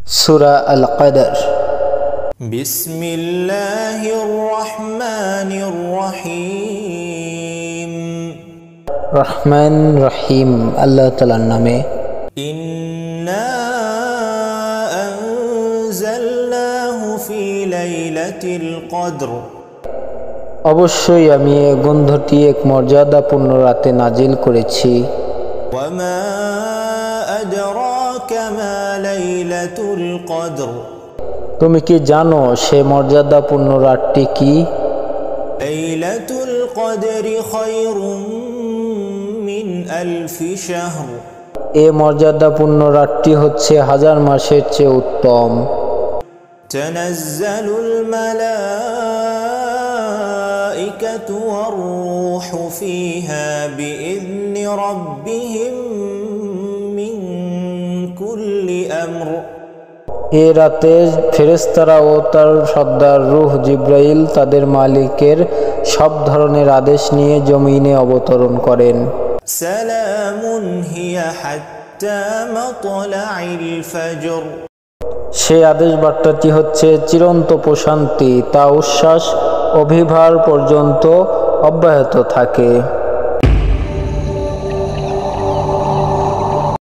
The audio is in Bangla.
সূরা আল কদর। বিসমিল্লাহির রহমানির রহিম। রহমান রহিম আল্লাহ তাআলার নামে। ইন্না আনজালনাহু ফি লাইলাতিল কদর। অবশ্যই আমি এই গ্রন্থটি এক মর্যাদাপূর্ণ রাতে নাজিল করেছি। ওয়ামা আদরাকা মা লাইলাতুল কদর। তুমি কি জানো সে মর্যাদাপূর্ণ রাতটি কি? লাইলাতুল কদরি খায়রুম মিন আলফি শাহর। এ মর্যাদাপূর্ণ রাতটি হচ্ছে হাজার মাসের চেয়ে উত্তম। তানাজ্জালুল মালাইকাতু ওয়ার রূহু ফিহা বিইذনি রাব্বিহিম মিন কুল্লি আমর। এ রাতে ফেরেশতারা ও তার সর্দার রূহ জিবরাইল তাদের মালিকের সব ধরনের আদেশ নিয়ে জমিনে অবতরণ করেন। সালামুন হিয়া হাত্তা মাতলাইল ফজর। সে আদেশ বার্তাটি হচ্ছে চিরন্ত প্রশান্তি, তা উচ্ছ্বাস অভিভার পর্যন্ত অব্যাহত থাকে।